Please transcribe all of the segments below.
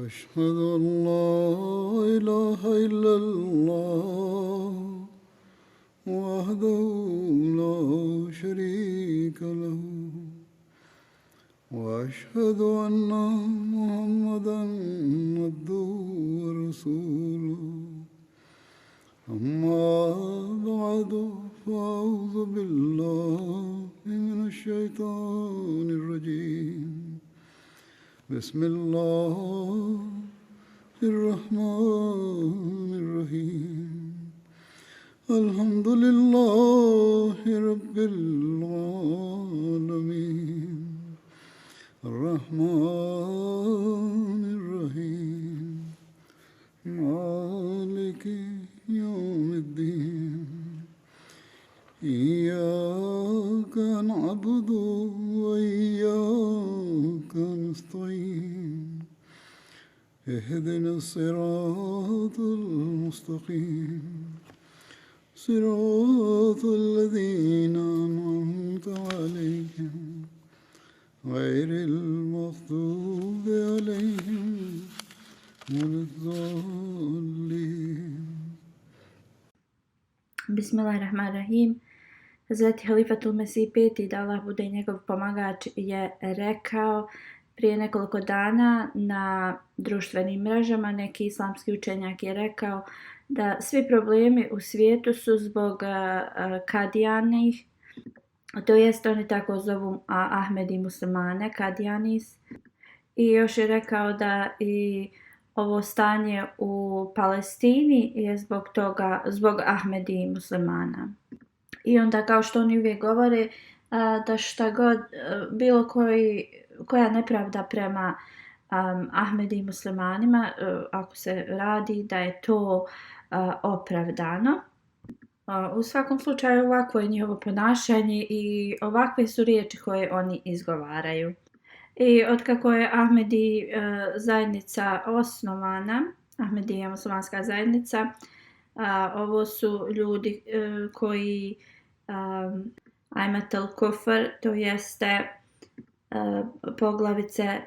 أشهد أن لا إله إلا الله وحده لا شريك له وأشهد أن محمدا عبده ورسوله أما بعد فأعوذ بالله من الشيطان الرجيم بسم الله الرحمن الرحيم الحمد لله رب العالمين الرحمن الرحيم مالك يوم الدين إياك نعبد وإياك نستعين اهدنا الصراط المستقيم صراط الذين أنعمت عليهم غير المغضوب عليهم ولا الضالين. Bismillahirrahmanirrahim. Hazreti Halifatul Mesih peti, da Allah bude njegov pomagač, je rekao prije nekoliko dana na društvenim mrežama, neki islamski učenjak je rekao da svi problemi u svijetu su zbog kadijanih, to jest oni tako zovu Ahmedi muslimane, kadijanis, i još je rekao da i ovo stanje u Palestini je zbog Ahmedi muslimana. I onda, kao što oni uvijek govore, da šta god, koja nepravda prema Ahmedi muslimanima, ako se radi, da je to opravdano. U svakom slučaju ovako je njihovo ponašanje i ovakve su riječi koje oni izgovaraju. I otkako je Ahmedi zajednica osnovana, Ahmedija muslimanska zajednica, ovo su ljudi koji Aimatul Kufr, to jeste poglavice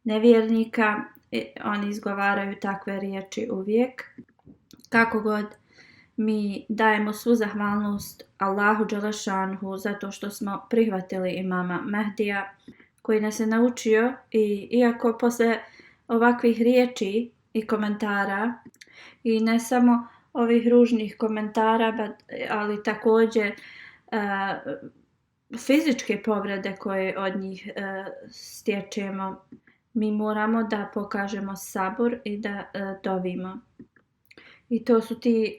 nevjernika, oni izgovaraju takve riječi uvijek. Kako god, mi dajemo svu zahvalnost Allahu Đelešanhu zato što smo prihvatili imama Mehdija, koji nas je naučio, i iako posle ovakvih riječi i komentara, i ne samo ovih ružnih komentara, ali također fizičke povrede koje od njih stječemo, mi moramo da pokažemo sabur i da dovimo. I to su ti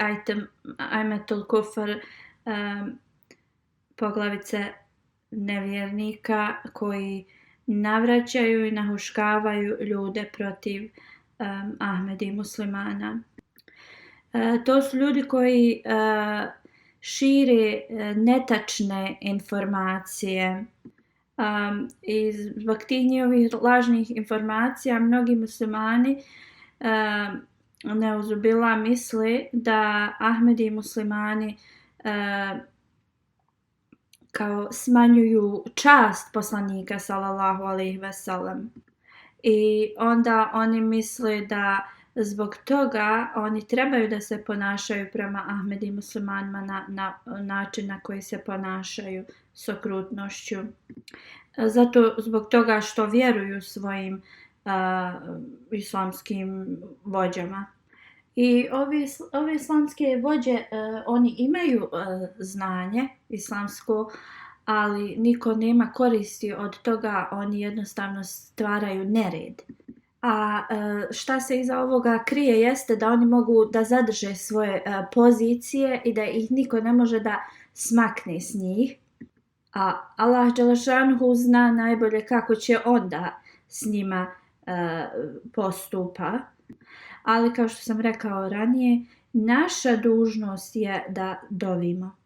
Aimatul Kufr, poglavice nevjernika koji navraćaju i nahuškavaju ljude protiv Ahmedi muslimana. To su ljudi koji šire netačne informacije, i zbog tih njihovih lažnih informacija mnogi muslimani neuzubila misle da Ahmedi muslimani kao smanjuju čast poslanika sallallahu alejhi ve sellem, i onda oni misle da zbog toga oni trebaju da se ponašaju prema Ahmedi muslimanima na način na koji se ponašaju, s okrutnošću. Zato zbog toga što vjeruju svojim islamskim vođama. I ove islamske vođe, oni imaju znanje islamsko, ali niko nema koristi od toga, oni jednostavno stvaraju nered. A šta se iza ovoga krije jeste da oni mogu da zadrže svoje pozicije i da ih niko ne može da smakne s njih. A Allah Đelešanhu zna najbolje kako će onda s njima postupa. Ali kao što sam rekao ranije, naša dužnost je da dovimo.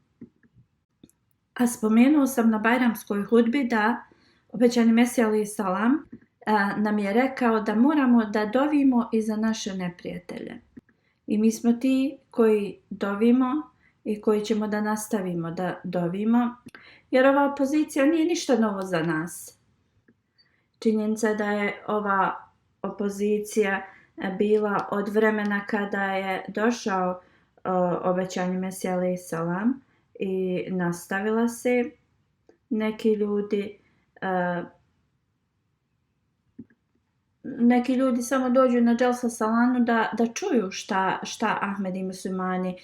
A spomenuo sam na Bajramskoj hudbi da obećani Mesija alejhi selam nam je rekao da moramo da dovimo i za naše neprijatelje. I mi smo ti koji dovimo i koji ćemo da nastavimo da dovimo, jer ova opozicija nije ništa novo za nas. Činjenica je da je ova opozicija bila od vremena kada je došao obećani Mesija alejhi salam i nastavila se. Neki ljudi samo dođu na Dželsa Salanu da čuju šta Ahmed i muslimani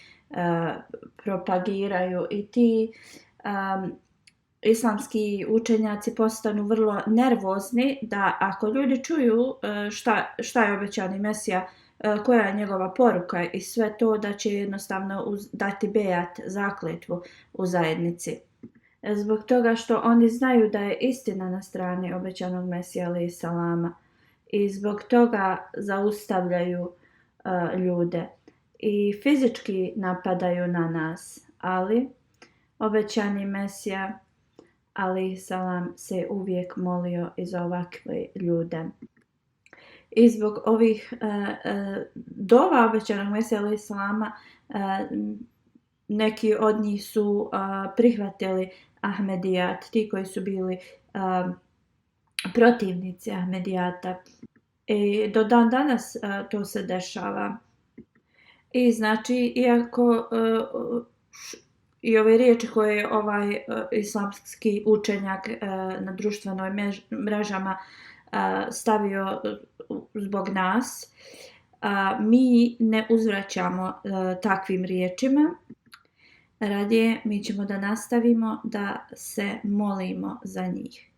propagiraju i ti islamski učenjaci postanu vrlo nervozni da ako ljudi čuju šta je obećani Mesija, koja je njegova poruka i sve to, da će jednostavno dati bejat, zakletvu u zajednici. Zbog toga što oni znaju da je istina na strani obećanog Mesija alejhi salama i zbog toga zaustavljaju ljude i fizički napadaju na nas, ali obećani Mesija alejhi salam se uvijek molio i za ovakve ljude. I zbog ovih dova obećanog Mesija alejhi salama neki od njih su prihvatili Ahmedijat, ti koji su bili protivnici Ahmedijata. I do dan danas to se dešava. I znači, iako i ove riječi koje je ovaj islamski učenjak na društvenoj mrežama stavio zbog nas, mi ne uzvraćamo takvim riječima. Radije mi ćemo da nastavimo da se molimo za njih.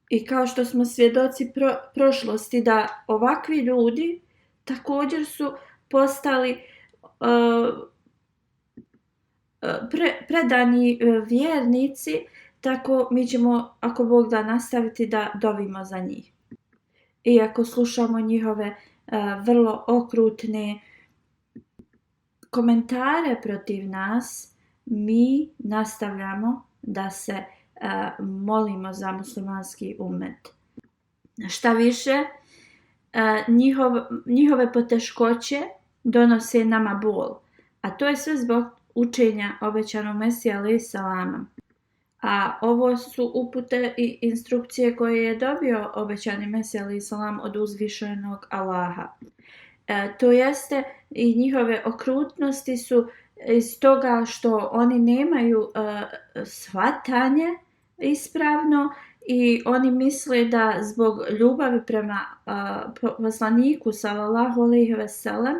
I kao što smo svjedoci prošlosti da ovakvi ljudi također su postali predani vjernici, tako mi ćemo, ako Bog da, nastaviti da dovimo za njih. Iako slušamo njihove vrlo okrutne komentare protiv nas, mi nastavljamo da se molimo za muslimanski ummet. Šta više, njihove poteškoće donose nama bol, a to je sve zbog učenja obećanog Mesija alejhi salama. A ovo su upute i instrukcije koje je dobio obećani Mesija alejhi salam od uzvišenog Allaha. To jeste, i njihove okrutnosti su iz toga što oni nemaju shvatanje ispravno i oni misle da zbog ljubavi prema poslaniku sallallahu alejhi ve sellem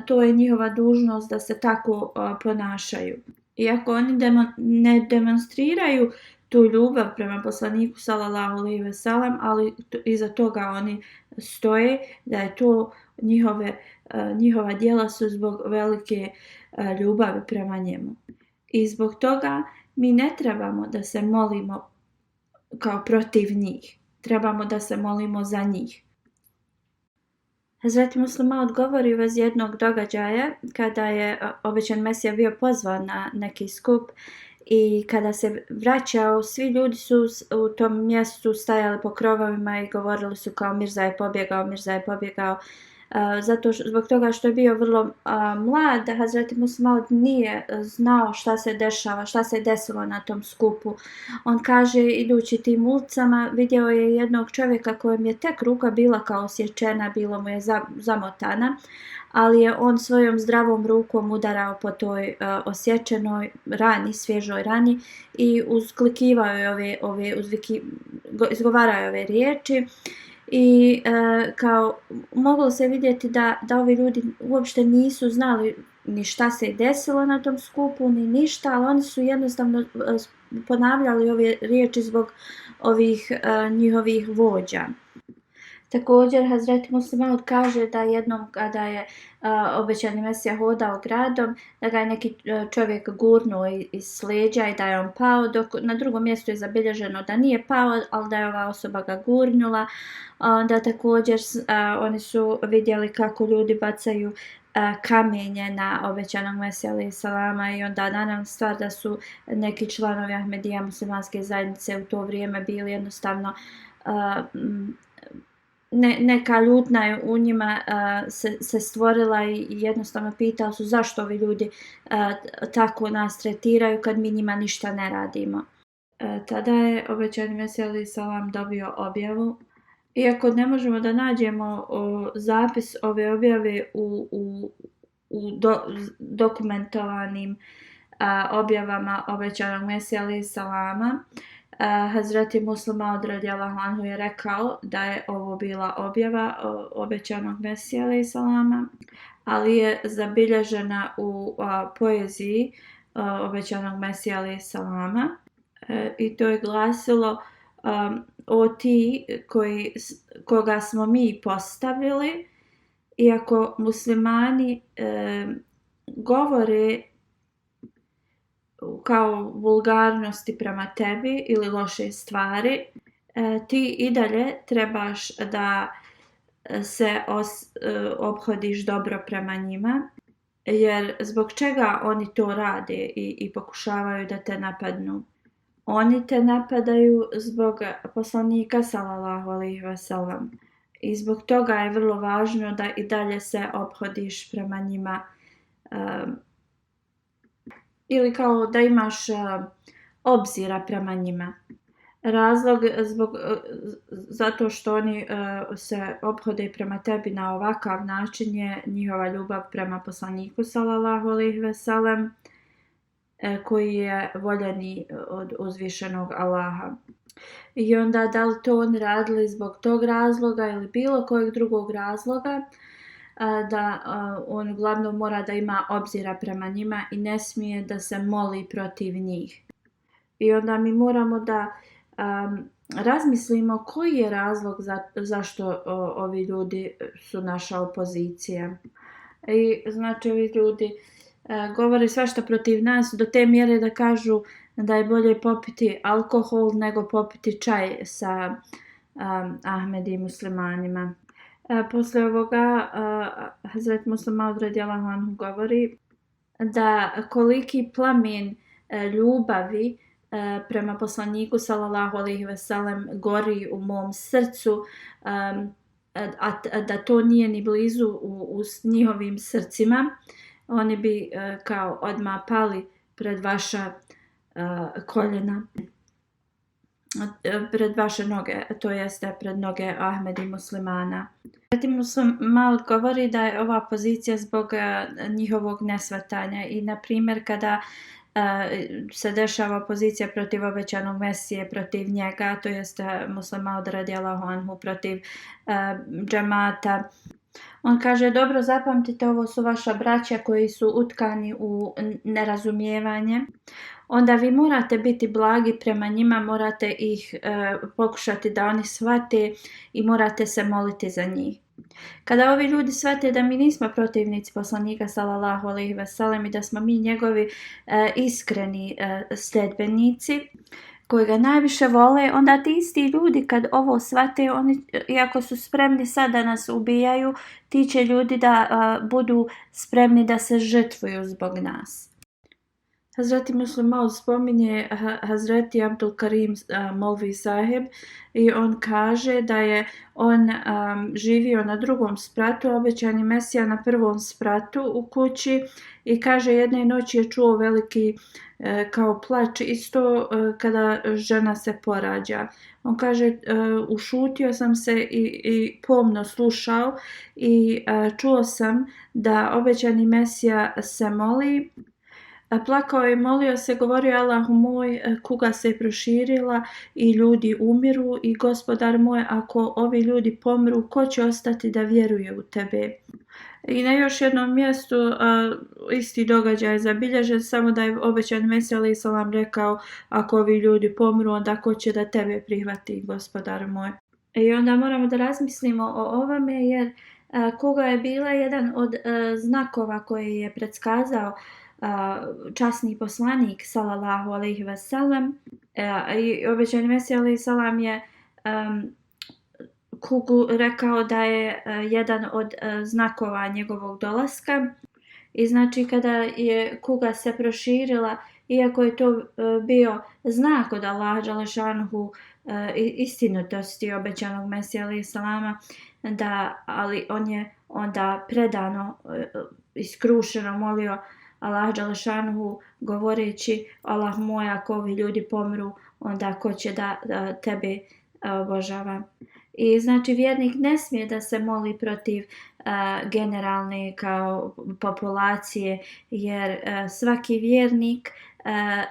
to je njihova dužnost da se tako ponašaju. Iako oni ne demonstriraju tu ljubav prema poslaniku sallallahu alejhi ve sellem, ali iza toga oni stoje da je to njihova djela su zbog velike ljubavi prema njemu. I zbog toga mi ne trebamo da se molimo kao protiv njih. Trebamo da se molimo za njih. Hazreti Muslima odgovori u vezi jednog događaja kada je obećan Mesija bio pozvan na neki skup i kada se vraćao, svi ljudi su u tom mjestu stajali po krovovima i govorili su kao Mirza je pobjegao. Zbog toga što je bio vrlo mlad, Hazreti Muslima nije znao šta se dešava, šta se desilo na tom skupu. On kaže, idući tim ulicama, vidio je jednog čovjeka kojem je tek ruka bila kao osječena, bilo mu je zamotana, ali je on svojom zdravom rukom udarao po toj osječenoj rani, svježoj rani i uzklikivao je izgovarao je ove riječi. I kao moglo se vidjeti da ovi ljudi uopšte nisu znali ni šta se desilo na tom skupu, ni ništa, ali oni su jednostavno ponavljali ove riječi zbog ovih njihovih vođa. Također Hazreti Muslima kaže da jednom kada je obećani Mesija hodao gradom, da ga je neki čovjek gurnuo iz leđa i da je on pao, dok na drugom mjestu je zabilježeno da nije pao, ali da je ova osoba ga gurnula. Da također oni su vidjeli kako ljudi bacaju kamenje na obećanog Mesija alejhi salama i onda naravno stvar da su neki članovi Ahmedija muslimanske zajednice u to vrijeme bili jednostavno neka ljutnja je u njima se stvorila i jednostavno pitali su zašto ovi ljudi tako nas tretiraju kad mi njima ništa ne radimo. Tada je obećani Mesija alejhi salam dobio objavu Iako ne možemo da nađemo zapis ove objave u dokumentovanim objavama obećanog Mesija alejhi salama, Hazreti Muslim Maud radijallahu anhu je rekao da je ovo bila objava obećanog Mesija alejhi salama, ali je zabilježena u poeziji obećanog Mesija alejhi salama, i to je glasilo: o ti koga smo mi postavili, iako muslimani govore kao vulgarnosti prema tebi ili loše stvari, ti i dalje trebaš da se ophodiš dobro prema njima, jer zbog čega oni to rade i pokušavaju da te napadnu? Oni te napadaju zbog poslanika sallallahu alejhi ve sellem i zbog toga je vrlo važno da i dalje se ophodiš prema njima, ili kao da imaš obzira prema njima. Razlog zato što oni se ophode prema tebi na ovakav način je njihova ljubav prema poslaniku sallallahu alejhi ve sellem, koji je voljeni od uzvišenog Allaha. I onda da li to oni radili zbog tog razloga ili bilo kojeg drugog razloga, da on uglavnom mora da ima obzira prema njima i ne smije da se moli protiv njih. I onda mi moramo da razmislimo koji je razlog zašto ovi ljudi su naša opozicija. I znači ovi ljudi govore svašta protiv nas do te mjere da kažu da je bolje popiti alkohol nego popiti čaj sa Ahmedi i muslimanima. Poslije ovoga Hazret Muslim Maud radijallahu anhu govori da koliki plamen ljubavi prema poslaniku sallallahu alejhi ve sellem gori u mom srcu, a da to nije ni blizu u njihovim srcima, oni bi kao odmah pali pred vaša koljena, pred vaše noge, to jeste pred noge Ahmedi muslimana. Zatim Muslim Maud govori da je ova pozicija zbog njihovog nesvatanja i na primjer kada se dešava pozicija protiv obećanog Mesije, protiv njega, to jeste Muslim Maud radijallahu anhu protiv džemata. On kaže: dobro, zapamtite, ovo su vaša braća koji su utkani u nerazumijevanje. Onda vi morate biti blagi prema njima, morate ih pokušati da oni shvate i morate se moliti za njih. Kada ovi ljudi shvate da mi nismo protivnici poslanika sallallahu alejhi ve sellem i da smo mi njegovi iskreni sljedbenici koji ga najviše vole, onda ti isti ljudi kad ovo shvate, oni iako su spremni sad da nas ubijaju, ti će ljudi da budu spremni da se žrtvuju zbog nas. Hazreti Muslim Maud spominje Hazreti Abdul Karim Molvi Sahib i on kaže da je on živio na drugom spratu, obećani Mesija na prvom spratu u kući, i kaže jedne noći je čuo veliki kao plač, isto kada žena se porađa. On kaže: ušutio sam se i pomno slušao i čuo sam da obećani Mesija se moli. Plakao je i molio se, govorio: Allahu moj, kuga se proširila i ljudi umiru, i gospodar moj, ako ovi ljudi pomru, ko će ostati da vjeruje u tebe? I na još jednom mjestu isti događaj je zabilježen, samo da je obećan Mesija alejhi selam rekao: ako ovi ljudi pomru, onda ko će da tebe prihvati, gospodar moj? I onda moramo da razmislimo o ovome, jer kuga je bila jedan od znakova koji je predskazao časni poslanik sallallahu alejhi ve sellem, i obećani Mesija alejhi selam je kugu rekao da je jedan od znakova njegovog dolaska. I znači kada je kuga se proširila, iako je to bio znak od Allaha dželešanuhu istinitosti obećanog Mesija alejhi selama, ali on je onda predano iskrušeno molio Allah dželešanuhu govoreći: Allah moj, ako ovi ljudi pomru, onda ko će da tebe obožava? I znači vjernik ne smije da se moli protiv generalne kao populacije, jer svaki vjernik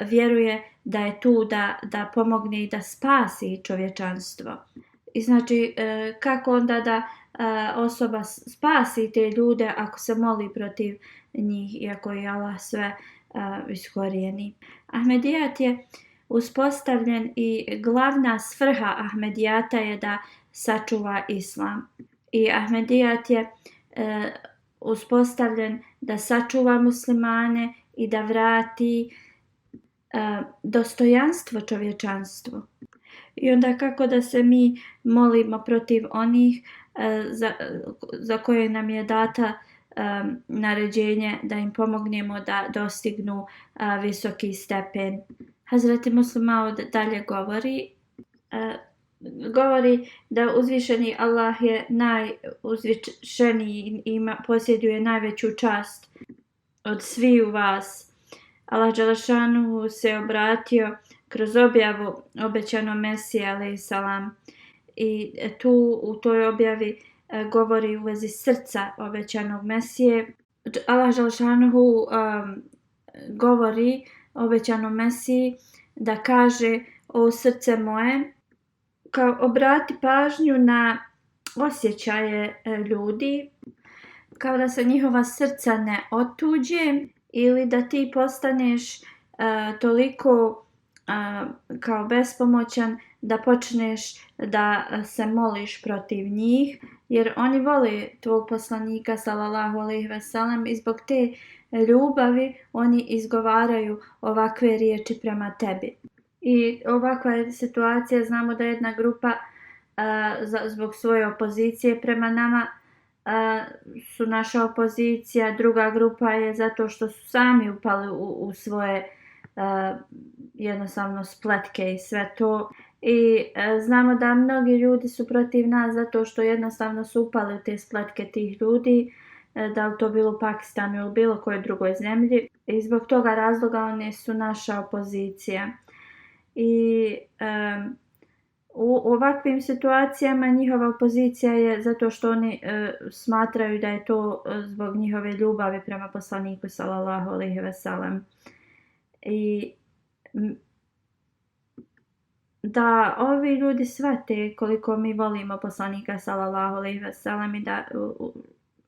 vjeruje da je tu da pomogne i da spasi čovječanstvo. I znači kako onda da osoba spasi te ljude ako se moli protiv njih, iako je Allah sve iskorijeni. Ahmedijat je uspostavljen i glavna svrha Ahmedijata je da sačuva islam. I Ahmedijat je uspostavljen da sačuva muslimane i da vrati dostojanstvo čovječanstvu. I onda kako da se mi molimo protiv onih za koje nam je data naređenje da im pomognemo da dostignu visoki stepen. Hazreti Muslim Maud dalje govori da uzvišeni Allah je najuzvišeniji i posjeduje najveću čast od sviju vas. Allah dželešanu se obratio kroz objavu obećanom Mesiji alejhi salam i tu u toj objavi govori u vezi srca obećanog Mesije. Allah dželešanu govori obećanom Mesiji da kaže: o srce moje, kao obrati pažnju na osjećaje ljudi, kao da se njihova srca ne otuđe ili da ti postaneš toliko kao bespomoćan da počneš da se moliš protiv njih, jer oni vole tvog poslanika sallallahu alejhi ve sellem i zbog te ljubavi oni izgovaraju ovakve riječi prema tebi. I ovakva je situacija, znamo da jedna grupa zbog svoje opozicije prema nama su naša opozicija, druga grupa je zato što su sami upali u svoje jednostavno spletke i sve to. I znamo da mnogi ljudi su protiv nas zato što jednostavno su upali u te spletke tih ljudi, da li to bilo u Pakistanu ili bilo kojoj drugoj zemlji. I zbog toga razloga oni su naša opozicija. I u ovakvim situacijama njihova opozicija je zato što oni smatraju da je to zbog njihove ljubavi prema poslaniku sallallahu alejhi ve sellem. I da ovi ljudi shvate koliko mi volimo poslanika sallallahu alejhi ve sellem i da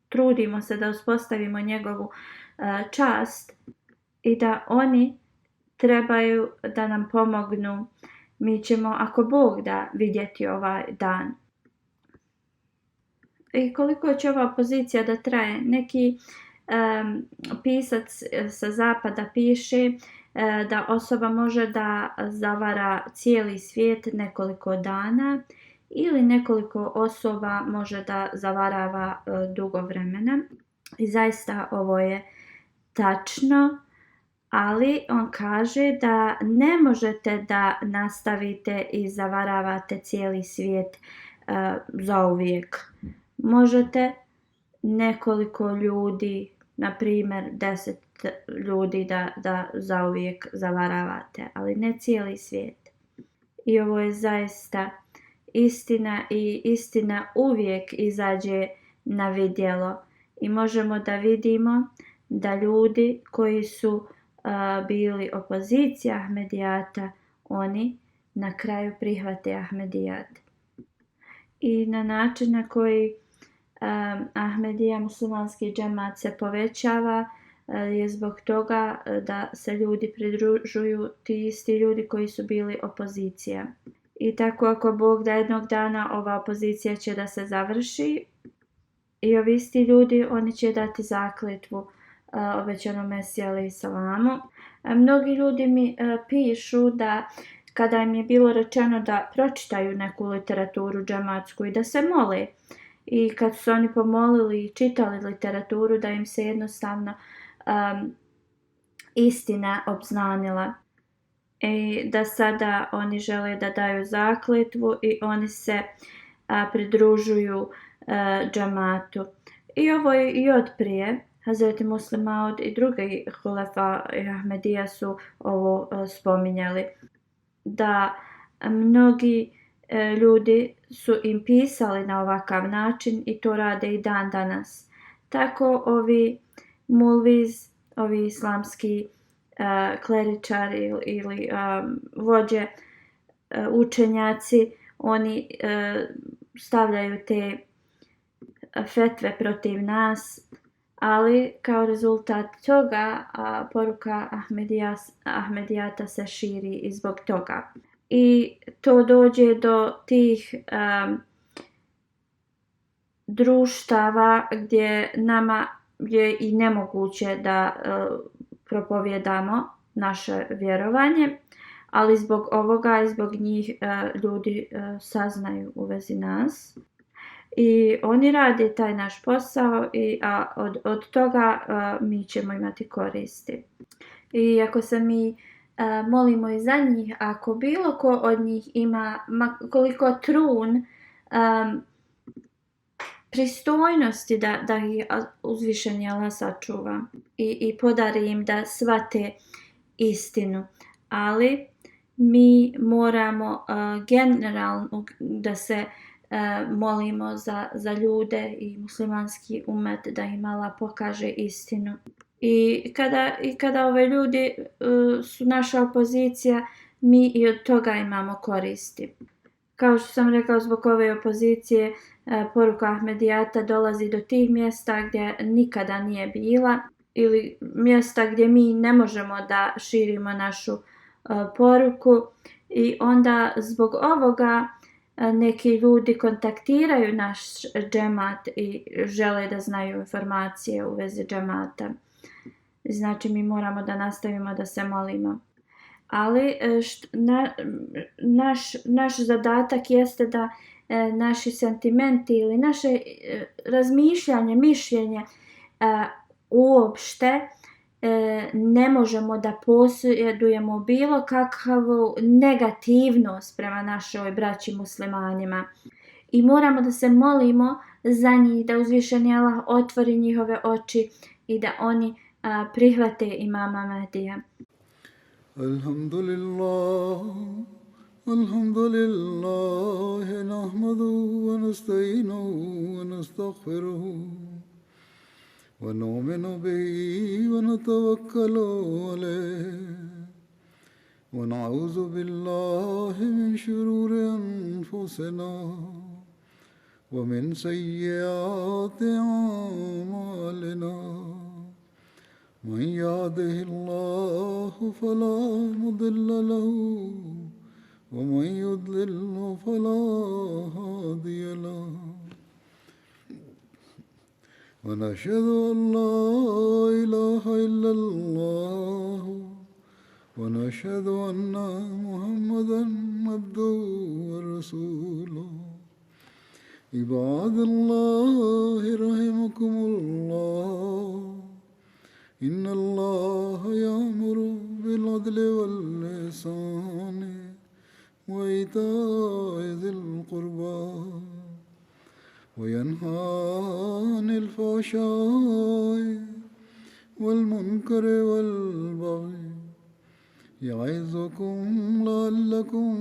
trudimo se da uspostavimo njegovu čast i da oni trebaju da nam pomognu. Mi ćemo, ako Bog da, vidjeti ovaj dan. I koliko će ova pozicija da traje? Neki pisac sa zapada piše da osoba može da zavara cijeli svijet nekoliko dana ili nekoliko osoba može da zavarava dugo vremena. I zaista ovo je tačno. Ali on kaže da ne možete da nastavite i zavaravate cijeli svijet zauvijek. Možete nekoliko ljudi, na primjer 10 ljudi da zauvijek zavaravate, ali ne cijeli svijet. I ovo je zaista istina i istina uvijek izađe na vidjelo. I možemo da vidimo da ljudi koji su bili opozicija Ahmedijata, oni na kraju prihvate Ahmedijat. I na način na koji Ahmedija, muslimanski džemat, se povećava je zbog toga da se ljudi pridružuju, ti isti ljudi koji su bili opozicija. I tako ako Bog da jednog dana ova opozicija će da se završi i ovi isti ljudi oni će dati zakletvu obećanom Mesiji alejhi salamu. Mnogi ljudi mi pišu da kada im je bilo rečeno da pročitaju neku literaturu džematsku i da se mole, i kad su oni pomolili i čitali literaturu, da im se jednostavno istina obznanila. I da sada oni žele da daju zakletvu i oni se pridružuju džematu. I ovo je i od prije. Hazreti Muslim Maud i drugi hulefa Ahmedija su ovo spominjali. Da mnogi ljudi su im pisali na ovakav način i to rade i dan danas. Tako ovi mulviz, ovi islamski kleričari ili vođe, učenjaci, oni stavljaju te fetve protiv nas, ali kao rezultat toga poruka Ahmedijata se širi i zbog toga. I to dođe do tih društava gdje nama je i nemoguće da propovjedamo naše vjerovanje, ali zbog ovoga i zbog njih ljudi saznaju u vezi nas. I oni rade taj naš posao a od toga mi ćemo imati koristi. I ako se mi molimo i za njih, ako bilo ko od njih ima koliko trun pristojnosti da ih uzvišeni Allah sačuva i podari im da shvate istinu. Ali mi moramo generalno da se molimo za ljude i muslimanski umet da im Allah pokaže istinu. I kada ove ljudi su naša opozicija, mi i od toga imamo koristi. Kao što sam rekao, zbog ove opozicije poruka Ahmedijata dolazi do tih mjesta gdje nikada nije bila ili mjesta gdje mi ne možemo da širimo našu poruku i onda zbog ovoga neki ljudi kontaktiraju naš džemat i žele da znaju informacije u vezi džemata. Znači mi moramo da nastavimo da se molimo. Ali naš zadatak jeste da naši sentimenti ili naše razmišljanje, mišljenje uopšte ne možemo da posjedujemo bilo kakvu negativnost prema našoj braći muslimanima. I moramo da se molimo za njih, da uzvišeni Allah otvori njihove oči i da oni prihvate imama Mehdija. Alhamdulillah, nahmaduhu wa nasta'inuhu wa nastaghfiruhu. ونؤمن به ونتوكل عليه ونعوذ بالله من شرور أنفسنا ومن سيئات أعمالنا من يهده الله فلا مضل له ومن يضلل فلا هادي له ونشهد أن لا إله إلا الله ونشهد أن محمدا عبده ورسوله عباد الله رحمكم الله إن الله يأمر بالعدل والإحسان وإيتاء ذي القربى وينهى عن الفحشاء والمنكر والبغي يعظكم لعلكم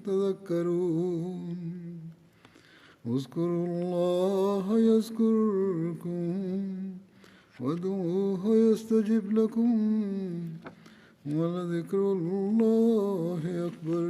تذكرون اذكروا الله يذكركم وادعوه يستجب لكم ولذكر الله أكبر.